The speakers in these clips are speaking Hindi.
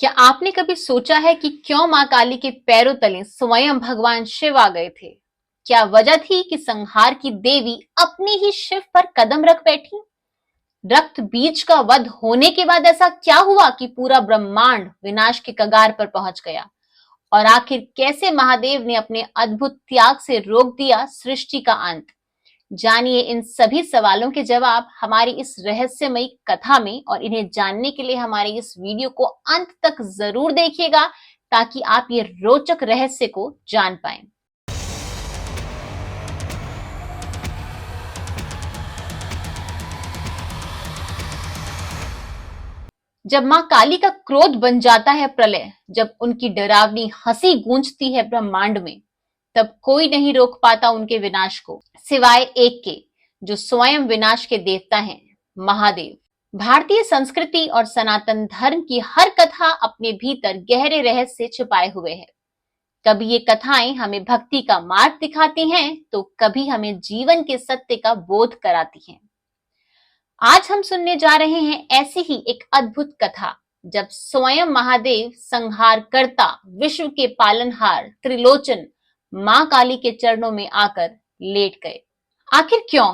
क्या आपने कभी सोचा है कि क्यों मां काली के पैरों तले स्वयं भगवान शिव आ गए थे? क्या वजह थी कि संहार की देवी अपने ही शिव पर कदम रख बैठी? रक्त बीज का वध होने के बाद ऐसा क्या हुआ कि पूरा ब्रह्मांड विनाश के कगार पर पहुंच गया? और आखिर कैसे महादेव ने अपने अद्भुत त्याग से रोक दिया सृष्टि का अंत? जानिए इन सभी सवालों के जवाब हमारी इस रहस्यमयी कथा में। और इन्हें जानने के लिए हमारे इस वीडियो को अंत तक जरूर देखिएगा ताकि आप ये रोचक रहस्य को जान पाएं। जब मां काली का क्रोध बन जाता है प्रलय, जब उनकी डरावनी हंसी गूंजती है ब्रह्मांड में, तब कोई नहीं रोक पाता उनके विनाश को सिवाय एक के, जो स्वयं विनाश के देवता हैं, महादेव। भारतीय संस्कृति और सनातन धर्म की हर कथा अपने भीतर गहरे रहस्य छिपाए हुए है। कभी ये कथाएं हमें भक्ति का मार्ग दिखाती हैं, तो कभी हमें जीवन के सत्य का बोध कराती हैं। आज हम सुनने जा रहे हैं ऐसी ही एक अद्भुत कथा, जब स्वयं महादेव संहारकर्ता, विश्व के पालनहार, त्रिलोचन मां काली के चरणों में आकर लेट गए। आखिर क्यों?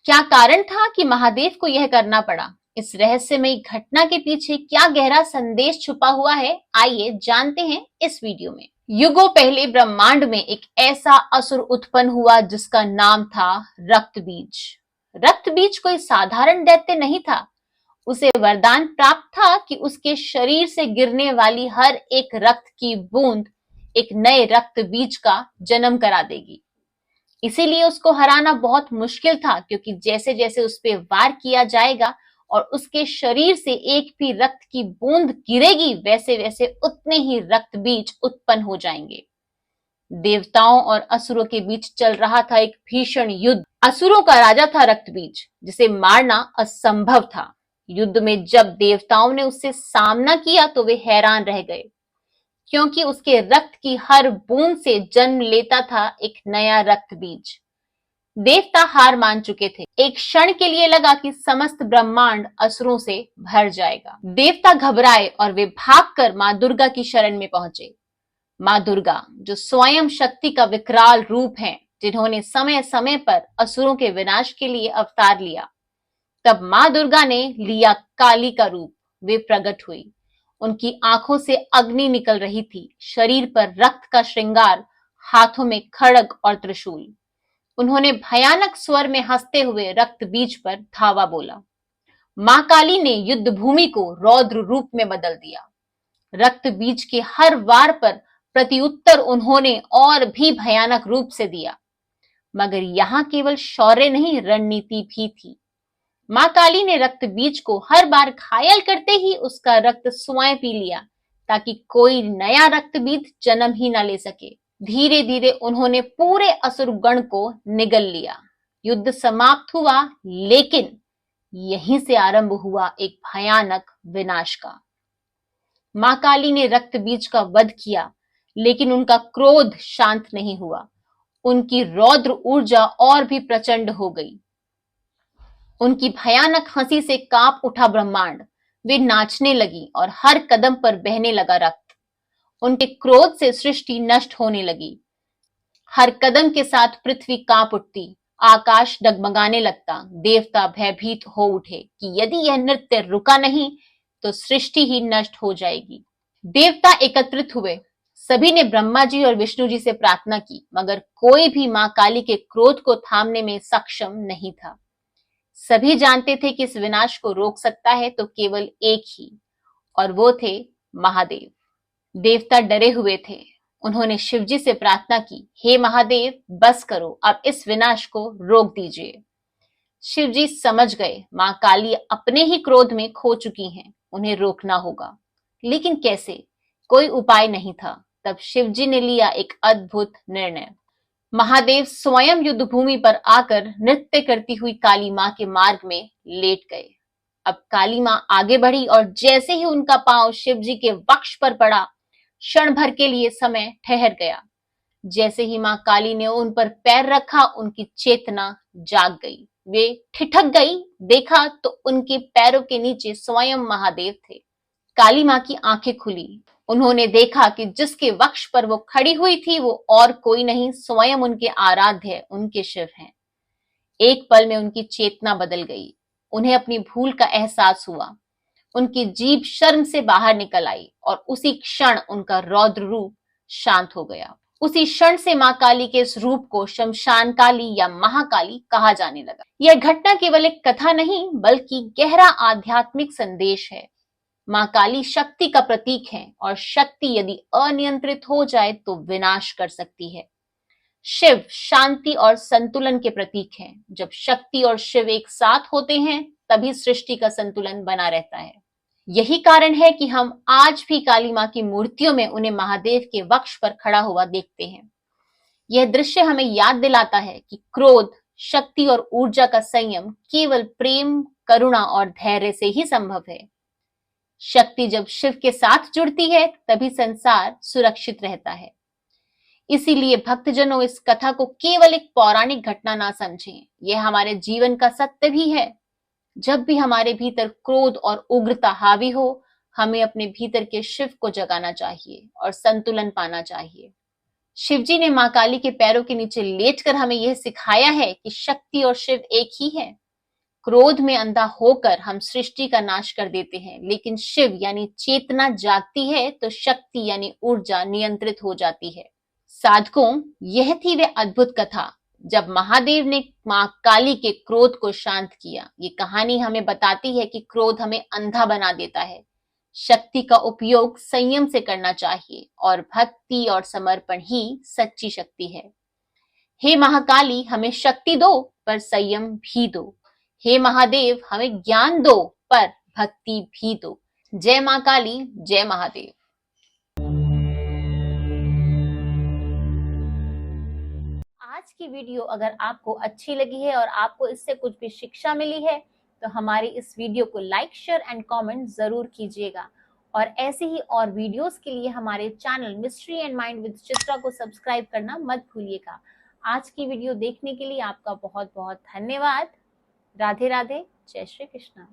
क्या कारण था कि महादेव को यह करना पड़ा? इस रहस्यमयी घटना के पीछे क्या गहरा संदेश छुपा हुआ है, आइए जानते हैं इस वीडियो में। युगों पहले ब्रह्मांड में एक ऐसा असुर उत्पन्न हुआ जिसका नाम था रक्तबीज। रक्तबीज कोई साधारण दैत्य नहीं था। उसे वरदान प्राप्त था कि उसके शरीर से गिरने वाली हर एक रक्त की बूंद एक नए रक्त बीज का जन्म करा देगी। इसीलिए उसको हराना बहुत मुश्किल था, क्योंकि जैसे जैसे उस पे वार किया जाएगा और उसके शरीर से एक भी रक्त की बूंद गिरेगी, वैसे वैसे उतने ही रक्त बीज उत्पन्न हो जाएंगे। देवताओं और असुरों के बीच चल रहा था एक भीषण युद्ध। असुरों का राजा था रक्तबीज, जिसे मारना असंभव था। युद्ध में जब देवताओं ने उससे सामना किया तो वे हैरान रह गए, क्योंकि उसके रक्त की हर बूंद से जन्म लेता था एक नया रक्त बीज। देवता हार मान चुके थे। एक क्षण के लिए लगा कि समस्त ब्रह्मांड असुरों से भर जाएगा। देवता घबराए और वे भागकर मां दुर्गा की शरण में पहुंचे। मां दुर्गा, जो स्वयं शक्ति का विकराल रूप है, जिन्होंने समय समय पर असुरों के विनाश के लिए अवतार लिया। तब मां दुर्गा ने लिया काली का रूप। वे प्रकट हुई। उनकी आंखों से अग्नि निकल रही थी, शरीर पर रक्त का श्रृंगार, हाथों में खड्ग और त्रिशूल। उन्होंने भयानक स्वर में हंसते हुए रक्त बीज पर धावा बोला। मां काली ने युद्ध भूमि को रौद्र रूप में बदल दिया। रक्त बीज के हर वार पर प्रत्युत्तर उन्होंने और भी भयानक रूप से दिया। मगर यहां केवल शौर्य नहीं, रणनीति भी थी। मां काली ने रक्त बीज को हर बार घायल करते ही उसका रक्त स्वयं पी लिया, ताकि कोई नया रक्त बीज जन्म ही न ले सके। धीरे धीरे उन्होंने पूरे असुर गण को निगल लिया। युद्ध समाप्त हुआ, लेकिन यहीं से आरंभ हुआ एक भयानक विनाश का। मां काली ने रक्त बीज का वध किया, लेकिन उनका क्रोध शांत नहीं हुआ। उनकी रौद्र ऊर्जा और भी प्रचंड हो गई। उनकी भयानक हंसी से कांप उठा ब्रह्मांड। वे नाचने लगी और हर कदम पर बहने लगा रक्त। उनके क्रोध से सृष्टि नष्ट होने लगी। हर कदम के साथ पृथ्वी कांप उठती, आकाश डगमगाने लगता। देवता भयभीत हो उठे कि यदि यह नृत्य रुका नहीं तो सृष्टि ही नष्ट हो जाएगी। देवता एकत्रित हुए। सभी ने ब्रह्मा जी और विष्णु जी से प्रार्थना की, मगर कोई भी मां काली के क्रोध को थामने में सक्षम नहीं था। सभी जानते थे कि इस विनाश को रोक सकता है तो केवल एक ही, और वो थे महादेव। देवता डरे हुए थे। उन्होंने शिवजी से प्रार्थना की, हे महादेव, बस करो, अब इस विनाश को रोक दीजिए। शिवजी समझ गए मां काली अपने ही क्रोध में खो चुकी हैं, उन्हें रोकना होगा। लेकिन कैसे? कोई उपाय नहीं था। तब शिवजी ने लिया एक अद्भुत निर्णय। महादेव स्वयं युद्ध भूमि पर आकर नृत्य करती हुई काली मां के मार्ग में लेट गए। अब काली मां आगे बढ़ी और जैसे ही उनका पांव शिवजी के वक्ष पर पड़ा, क्षण भर के लिए समय ठहर गया। जैसे ही मां काली ने उन पर पैर रखा, उनकी चेतना जाग गई। वे ठिठक गई। देखा तो उनके पैरों के नीचे स्वयं महादेव थे। काली माँ की आंखें खुली। उन्होंने देखा कि जिसके वक्ष पर वो खड़ी हुई थी वो और कोई नहीं, स्वयं उनके आराध्य उनके शिव हैं। एक पल में उनकी चेतना बदल गई। उन्हें अपनी भूल का एहसास हुआ। उनकी जीभ शर्म से बाहर निकल आई और उसी क्षण उनका रौद्र रूप शांत हो गया। उसी क्षण से मां काली के इस रूप को शमशान काली या महाकाली कहा जाने लगा। यह घटना केवल एक कथा नहीं बल्कि गहरा आध्यात्मिक संदेश है। मां काली शक्ति का प्रतीक है और शक्ति यदि अनियंत्रित हो जाए तो विनाश कर सकती है। शिव शांति और संतुलन के प्रतीक हैं। जब शक्ति और शिव एक साथ होते हैं तभी सृष्टि का संतुलन बना रहता है। यही कारण है कि हम आज भी काली मां की मूर्तियों में उन्हें महादेव के वक्ष पर खड़ा हुआ देखते हैं। यह दृश्य हमें याद दिलाता है कि क्रोध, शक्ति और ऊर्जा का संयम केवल प्रेम, करुणा और धैर्य से ही संभव है। शक्ति जब शिव के साथ जुड़ती है तभी संसार सुरक्षित रहता है। इसीलिए भक्तजनों, इस कथा को केवल एक पौराणिक घटना ना समझें, यह हमारे जीवन का सत्य भी है। जब भी हमारे भीतर क्रोध और उग्रता हावी हो, हमें अपने भीतर के शिव को जगाना चाहिए और संतुलन पाना चाहिए। शिवजी ने मां काली के पैरों के नीचे लेटकर हमें यह सिखाया है कि शक्ति और शिव एक ही है। क्रोध में अंधा होकर हम सृष्टि का नाश कर देते हैं, लेकिन शिव यानी चेतना जागती है तो शक्ति यानी ऊर्जा नियंत्रित हो जाती है। साधकों, यह थी वे अद्भुत कथा जब महादेव ने मां काली के क्रोध को शांत किया। ये कहानी हमें बताती है कि क्रोध हमें अंधा बना देता है। शक्ति का उपयोग संयम से करना चाहिए और भक्ति और समर्पण ही सच्ची शक्ति है। हे महाकाली, हमें शक्ति दो पर संयम भी दो। हे महादेव, हमें ज्ञान दो पर भक्ति भी दो। जय मां काली, जय महादेव। आज की वीडियो अगर आपको अच्छी लगी है और आपको इससे कुछ भी शिक्षा मिली है तो हमारी इस वीडियो को लाइक, शेयर एंड कमेंट जरूर कीजिएगा। और ऐसे ही और वीडियोस के लिए हमारे channel mystery and mind with Chitra को सब्सक्राइब करना मत भूलिएगा। आज की वीडियो देखने के लिए आपका बहुत बहुत धन्यवाद। राधे राधे, जय श्री कृष्णा।